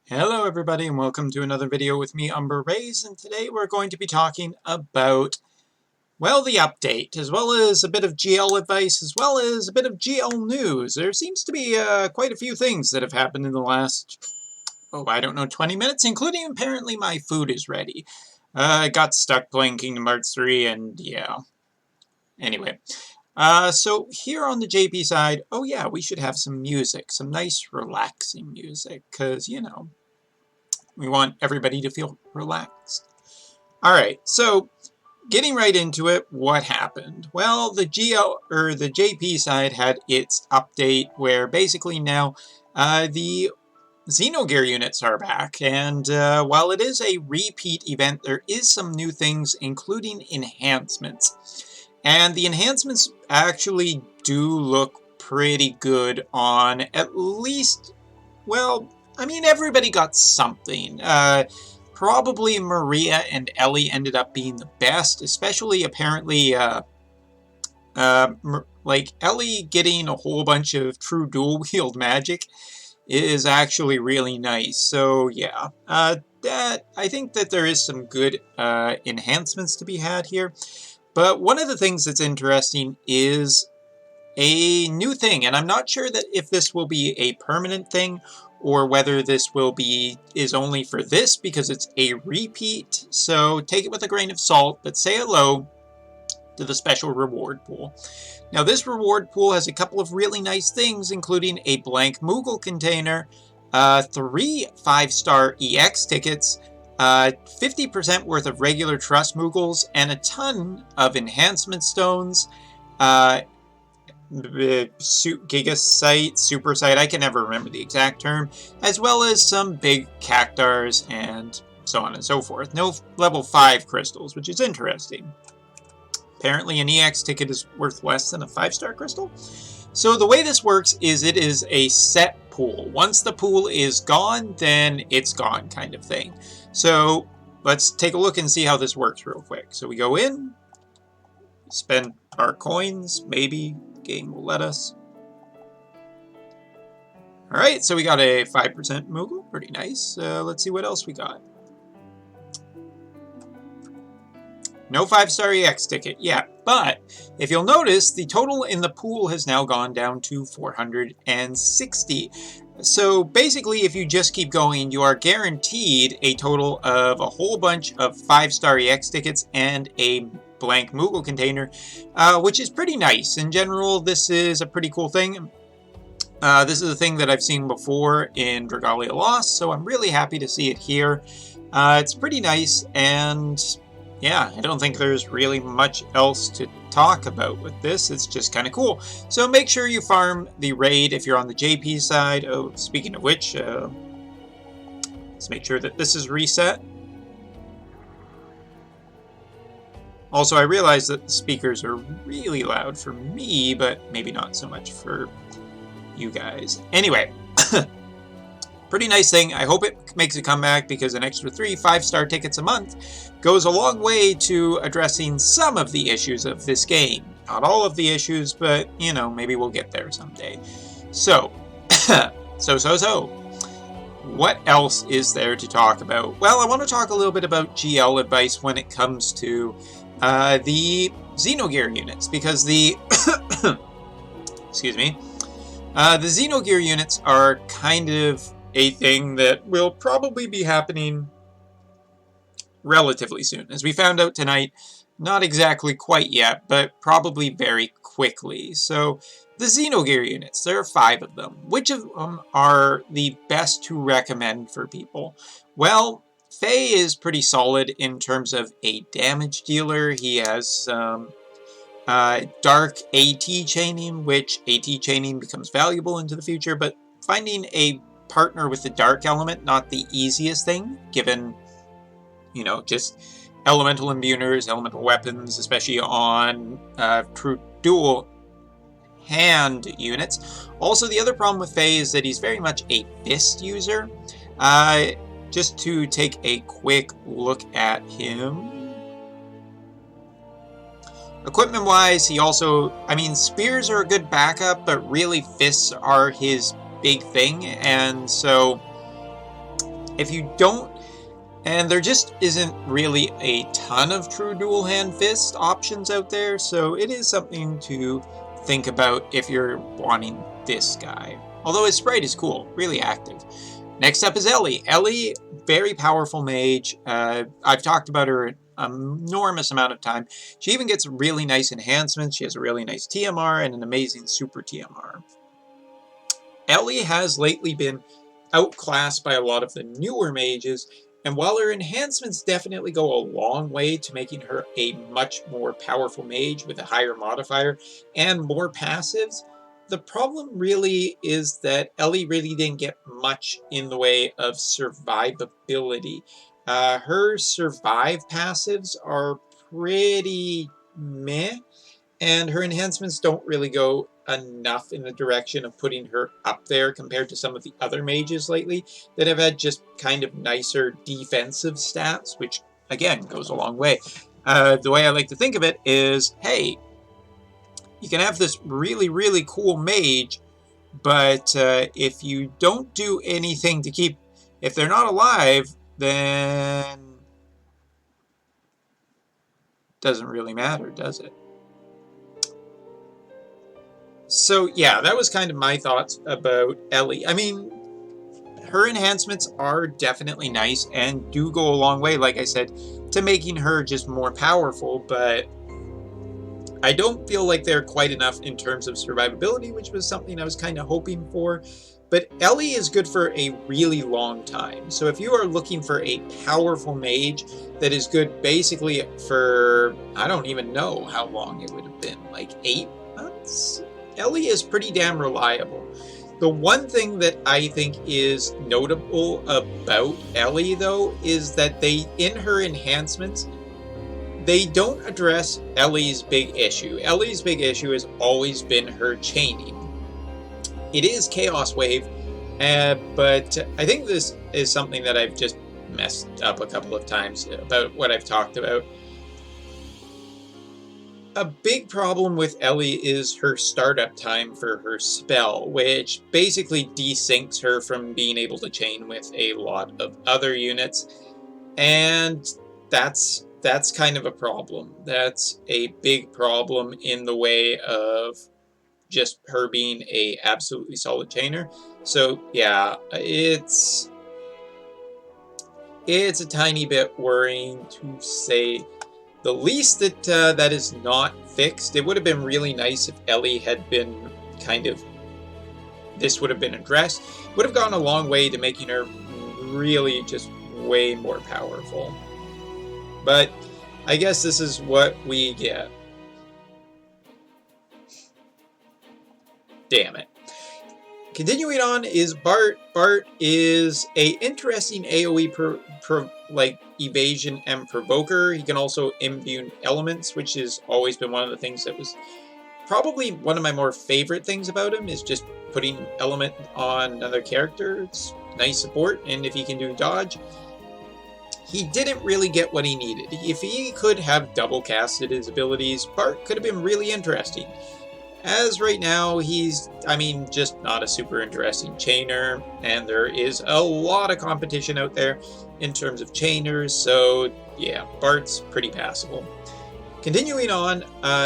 Hello everybody and welcome to another video with me, Umber Rays, and today we're going to be talking about, well, the update, as well as a bit of GL advice, as well as a bit of GL news. There seems to be quite a few things that have happened in the last, I don't know, 20 minutes, including apparently my food is ready. I got stuck playing Kingdom Hearts 3 and yeah. Anyway. So here on the JP side, oh yeah, we should have some music, some nice relaxing music, because, you know, we want everybody to feel relaxed. Alright, so getting right into it, what happened? Well, the JP side had its update where basically now the Xenogear units are back, and while it is a repeat event, there is some new things, including enhancements. And the enhancements actually do look pretty good on at least, well, I mean, everybody got something. Probably Maria and Ellie ended up being the best, especially apparently, like Ellie getting a whole bunch of true dual-wield magic is actually really nice. So yeah, I think that there is some good enhancements to be had here. But one of the things that's interesting is a new thing, and I'm not sure that if this will be a permanent thing or whether this is only for this because it's a repeat. So take it with a grain of salt, but say hello to the special reward pool. Now this reward pool has a couple of really nice things, including a blank Moogle container, 3 5-star EX tickets, 50% worth of regular Trust Moogles, and a ton of enhancement stones, Gigasite, Supersite, I can never remember the exact term, as well as some big cactars and so on and so forth. No level 5 crystals, which is interesting. Apparently an EX ticket is worth less than a 5-star crystal. So the way this works is it is a set pool. Once the pool is gone, then it's gone kind of thing. So let's take a look and see how this works real quick. So we go in, spend our coins, maybe game will let us. Alright, so we got a 5% Moogle, pretty nice. Let's see what else we got. No 5-star EX ticket yet, but if you'll notice, the total in the pool has now gone down to 460. So basically, if you just keep going, you are guaranteed a total of a whole bunch of 5-star EX tickets and a blank Moogle container, which is pretty nice. In general, this is a pretty cool thing. This is a thing that I've seen before in Dragalia Lost, so I'm really happy to see it here. It's pretty nice, and yeah, I don't think there's really much else to talk about with this. It's just kind of cool. So make sure you farm the raid if you're on the JP side. Oh, speaking of which, let's make sure that this is reset. Also, I realize that the speakers are really loud for me, but maybe not so much for you guys. Anyway, pretty nice thing. I hope it makes a comeback because an extra 3 5-star tickets a month goes a long way to addressing some of the issues of this game. Not all of the issues, but, you know, maybe we'll get there someday. So, what else is there to talk about? Well, I want to talk a little bit about GL advice when it comes to the Xenogear units, because the excuse me, the Xenogear units are kind of a thing that will probably be happening relatively soon. As we found out tonight, not exactly quite yet, but probably very quickly. So the Xenogear units, there are 5 of them. Which of them are the best to recommend for people? Well, Faye is pretty solid in terms of a damage dealer. He has some dark AT chaining, which AT chaining becomes valuable into the future, but finding a partner with the dark element, not the easiest thing, given, you know, just elemental imbuers, elemental weapons, especially on true dual hand units. Also, the other problem with Faye is that he's very much a fist user. Just to take a quick look at him. Equipment-wise, he also, I mean, spears are a good backup, but really fists are his big thing, and so If you don't, and there just isn't really a ton of true dual hand fist options out there, so it is something to think about if you're wanting this guy. Although his sprite is cool, really active. Next up is Ellie. Ellie, very powerful mage. I've talked about her an enormous amount of time. She even gets really nice enhancements. She has a really nice TMR and an amazing super TMR. Ellie has lately been outclassed by a lot of the newer mages, and while her enhancements definitely go a long way to making her a much more powerful mage with a higher modifier and more passives, the problem really is that Ellie really didn't get much in the way of survivability. Her survive passives are pretty meh, and her enhancements don't really go enough in the direction of putting her up there compared to some of the other mages lately that have had just kind of nicer defensive stats, which again goes a long way. The way I like to think of it is, hey, you can have this really, really cool mage, but if you don't do anything to keep, if they're not alive, then it doesn't really matter, does it? So yeah, that was kind of my thoughts about Ellie. I mean, her enhancements are definitely nice and do go a long way, like I said, to making her just more powerful, but I don't feel like they're quite enough in terms of survivability, which was something I was kind of hoping for. But Ellie is good for a really long time. So if you are looking for a powerful mage that is good basically for, I don't even know how long it would have been, like 8 months? Ellie is pretty damn reliable. The one thing that I think is notable about Ellie, though, is that in her enhancements, they don't address Ellie's big issue. Ellie's big issue has always been her chaining. It is Chaos Wave, but I think this is something that I've just messed up a couple of times about what I've talked about. A big problem with Ellie is her startup time for her spell, which basically desyncs her from being able to chain with a lot of other units, and that's kind of a problem. That's a big problem in the way of just her being a absolutely solid chainer. So yeah, it's a tiny bit worrying to say the least that that is not fixed. It would have been really nice if Ellie had been this would have been addressed. It would have gone a long way to making her really just way more powerful. But I guess this is what we get. Damn it. Continuing on is Bart. Bart is a interesting AoE like evasion and provoker. He can also imbue elements, which has always been one of the things that was probably one of my more favorite things about him, is just putting element on another character. It's nice support, and if he can do dodge, he didn't really get what he needed. If he could have double casted his abilities, Bart could have been really interesting. As right now, he's, just not a super interesting chainer, and there is a lot of competition out there in terms of chainers, so yeah, Bart's pretty passable. Continuing on,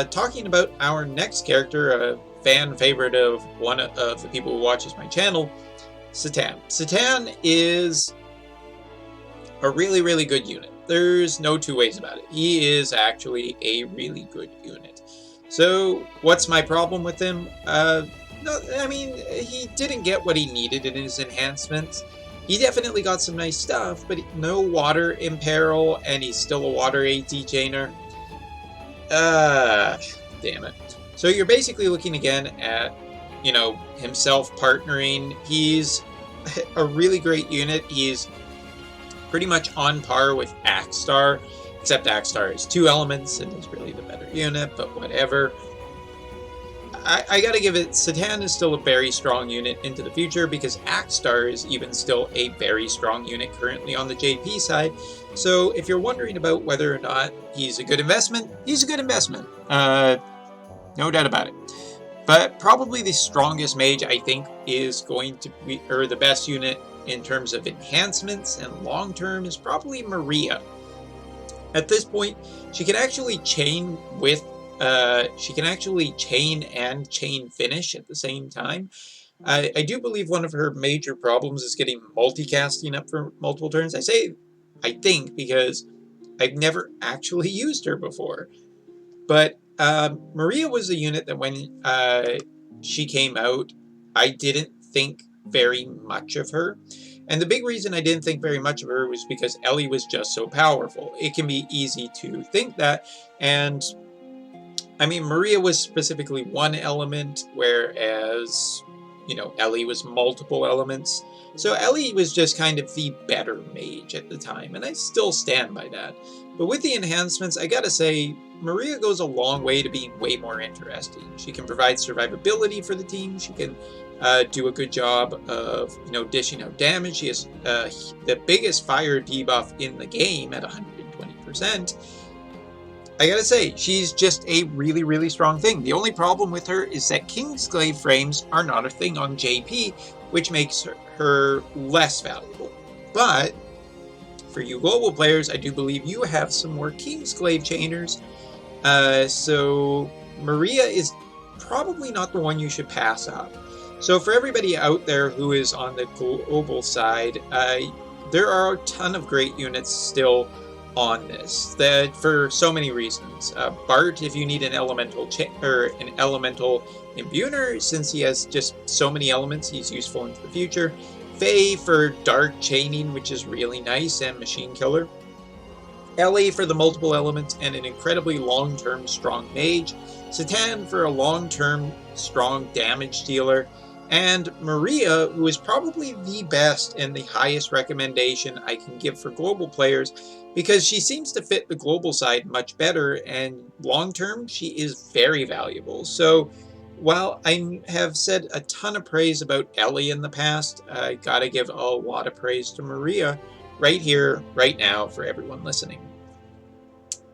talking about our next character, a fan favorite of one of the people who watches my channel, Satan. Satan is a really, really good unit. There's no two ways about it. He is actually a really good unit. So, what's my problem with him? He didn't get what he needed in his enhancements. He definitely got some nice stuff, but no water imperil, and he's still a water AT chainer. Damn it. So you're basically looking again at, himself partnering. He's a really great unit. He's pretty much on par with Axstar, except Axstar is 2 elements and is really the better unit, but whatever. I gotta give it, Satan is still a very strong unit into the future, because Axstar is even still a very strong unit currently on the JP side. So if you're wondering about whether or not he's a good investment, he's a good investment. No doubt about it. But probably the strongest mage, I think, is going to be, or the best unit in terms of enhancements and long-term is probably Maria. At this point, she can actually chain with, she can actually chain and chain finish at the same time. I do believe one of her major problems is getting multicasting up for multiple turns. I say I think because I've never actually used her before. But Maria was a unit that when she came out, I didn't think very much of her. And the big reason I didn't think very much of her was because Ellie was just so powerful. It can be easy to think that. And I mean, Maria was specifically one element, whereas, you know, Ellie was multiple elements. So Ellie was just kind of the better mage at the time, and I still stand by that. But with the enhancements, I gotta say, Maria goes a long way to being way more interesting. She can provide survivability for the team. She can do a good job of, you know, dishing out damage. She has the biggest fire debuff in the game at 120%. I gotta say, she's just a really, really strong thing. The only problem with her is that Kingsglaive frames are not a thing on JP, which makes her less valuable. But for you global players, I do believe you have some more Kingsglaive chainers. So Maria is probably not the one you should pass up. So for everybody out there who is on the global side, there are a ton of great units still on this, that for so many reasons. Bart, if you need an elemental an elemental imbuer, since he has just so many elements, he's useful into the future. Faye for dark chaining, which is really nice, and machine killer. Ellie for the multiple elements and an incredibly long-term strong mage. Satan for a long-term strong damage dealer. And Maria, who is probably the best and the highest recommendation I can give for global players, because she seems to fit the global side much better, and long-term, she is very valuable. So while I have said a ton of praise about Ellie in the past, I gotta give a lot of praise to Maria right here, right now, for everyone listening.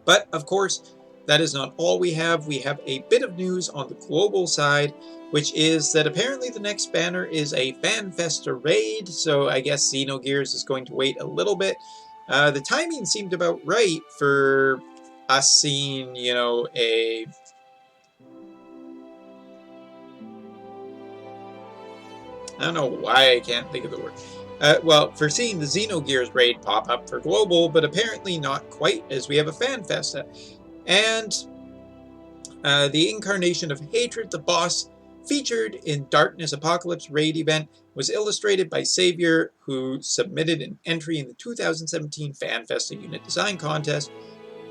But, of course, that is not all we have. We have a bit of news on the global side, which is that apparently the next banner is a Fan Festa raid, so I guess Xenogears is going to wait a little bit. The timing seemed about right for us seeing, you know, I don't know why I can't think of the word. Well, for seeing the Xenogears raid pop up for global, but apparently not quite, as we have a Fan Festa. And the Incarnation of Hatred, the boss featured in Darkness Apocalypse raid event, was illustrated by Savior, who submitted an entry in the 2017 Fan Festa unit design contest.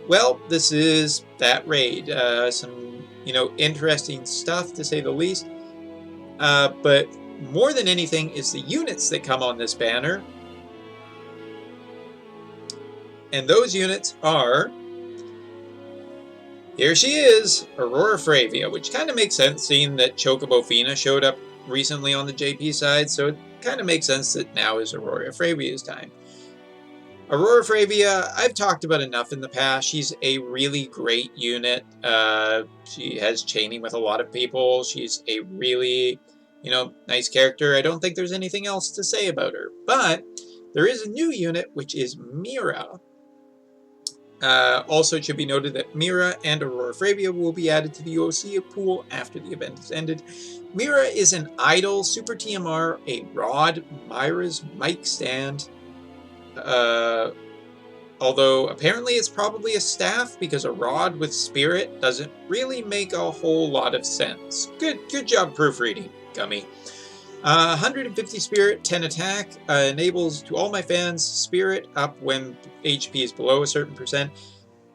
Well, this is that raid. Some, you know, interesting stuff, to say the least. But more than anything is the units that come on this banner. And those units are... Here she is, Aurora Fravia, which kind of makes sense seeing that Chocobo Fina showed up recently on the JP side, so it kind of makes sense that now is Aurora Fravia's time. Aurora Fravia, I've talked about enough in the past. She's a really great unit. She has chaining with a lot of people. She's a really, you know, nice character. I don't think there's anything else to say about her. But there is a new unit, which is Mira. Also, it should be noted that Mira and Aurora Fravia will be added to the OC pool after the event is ended. Mira is an idle Super TMR, a rod, Myra's mic stand. Although apparently it's probably a staff, because a rod with spirit doesn't really make a whole lot of sense. Good job proofreading, Gummy. 150 spirit, 10 attack, enables to all my fans spirit up when HP is below a certain percent.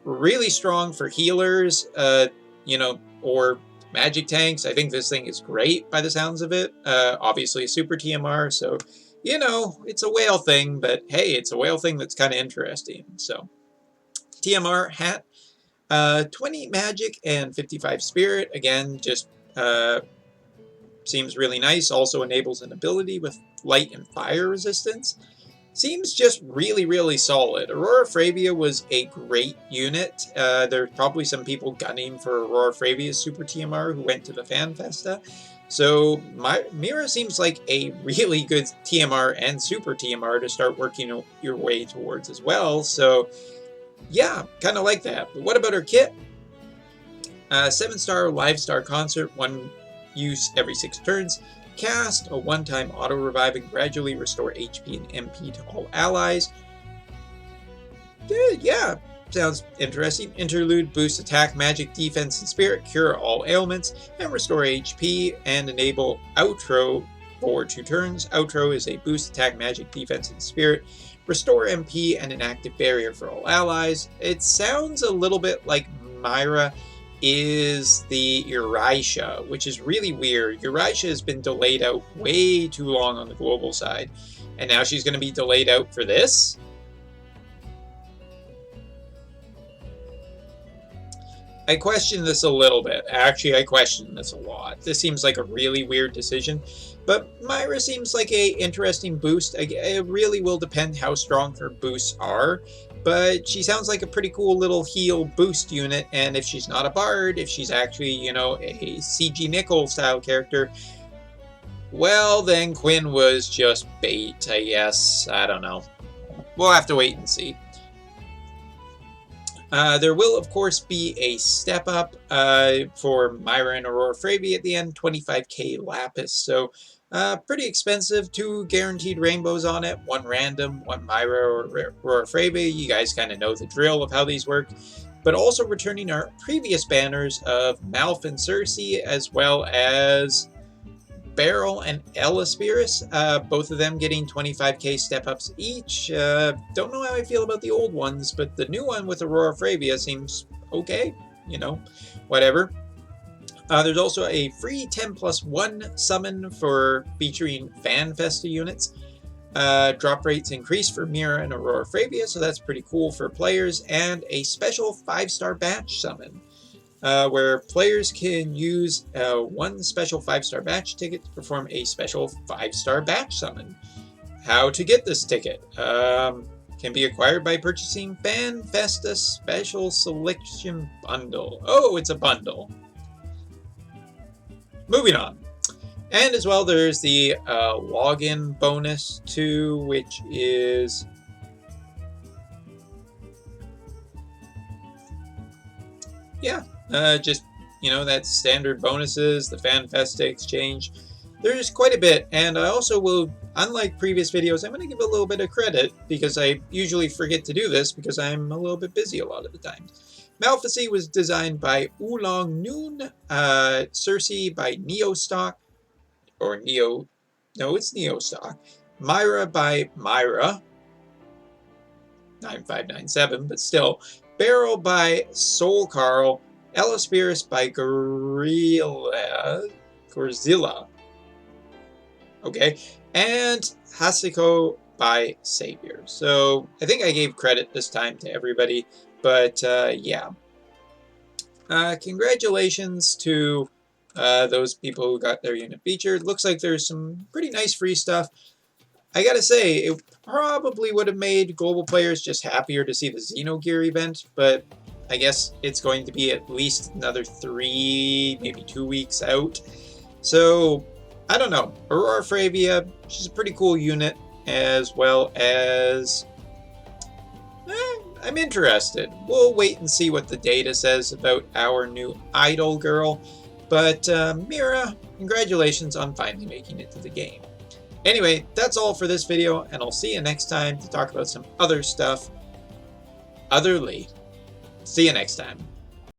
Really strong for healers, you know, or magic tanks. I think this thing is great by the sounds of it. Obviously a super TMR, so, you know, it's a whale thing, but hey, it's a whale thing that's kind of interesting. So, TMR hat, 20 magic and 55 spirit. Again, just, seems really nice. Also enables an ability with light and fire resistance. Seems just really, really solid. Aurora Fravia was a great unit. There's probably some people gunning for Aurora Fravia's Super TMR who went to the Fan Festa. So Mira seems like a really good TMR and super TMR to start working your way towards as well. So yeah, kind of like that. But what about her kit? 7-star live star concert, 1 use every 6 turns. Cast, a 1-time auto revive and gradually restore HP and MP to all allies. Yeah, sounds interesting. Interlude, boost attack, magic, defense, and spirit, cure all ailments, and restore HP, and enable outro for 2 turns. Outro is a boost attack, magic, defense, and spirit. Restore MP and an active barrier for all allies. It sounds a little bit like Myra is the Erisha, which is really weird. Erisha has been delayed out way too long on the global side, and now she's going to be delayed out for this? I question this a little bit. Actually, I question this a lot. This seems like a really weird decision, but Myra seems like an interesting boost. It really will depend how strong her boosts are, but she sounds like a pretty cool little heal boost unit, and if she's not a bard, if she's actually, you know, a CG Nickel style character, well, then Quinn was just bait, I guess. I don't know. We'll have to wait and see. There will, of course, be a step up for Myra and Aurora Fravy at the end, 25k Lapis. So pretty expensive, 2 guaranteed rainbows on it, 1 random, 1 Myra or Aurora Fravy. You guys kind of know the drill of how these work. But also returning our previous banners of Malf and Cersei, as well as Beryl and Elaspiris, both of them getting 25k step-ups each. Don't know how I feel about the old ones, but the new one with Aurora Fravia seems okay, you know, whatever. There's also a free 10+1 summon for featuring Fan Festa units. Drop rates increase for Mira and Aurora Fravia, so that's pretty cool for players, and a special 5-star batch summon. Where players can use 1 special 5-star batch ticket to perform a special 5-star batch summon. How to get this ticket? Can be acquired by purchasing Fan Festa Special Selection Bundle. Oh, it's a bundle. Moving on. And as well, there's the login bonus too, which is... yeah. Just, you know, that's standard bonuses, the Fan Festa exchange. There's quite a bit, and I also will, unlike previous videos, I'm going to give a little bit of credit, because I usually forget to do this, because I'm a little bit busy a lot of the times. Malphacy was designed by Oolong Noon, Cersei by Neostock, or Neo, no, it's Neostock. Myra by Myra, 9597, but still. Beryl by Soul Carl, Elaspiris by Gorzilla. Okay. And Hasiko by Savior. So I think I gave credit this time to everybody. But yeah. Congratulations to those people who got their unit featured. Looks like there's some pretty nice free stuff. I gotta say, it probably would have made global players just happier to see the Xenogears event, but I guess it's going to be at least another 3, maybe 2 weeks out. So, I don't know. Aurora Fravia, she's a pretty cool unit, as well as... I'm interested. We'll wait and see what the data says about our new idol girl. But, Mira, congratulations on finally making it to the game. Anyway, that's all for this video, and I'll see you next time to talk about some other stuff. Otherly. See you next time.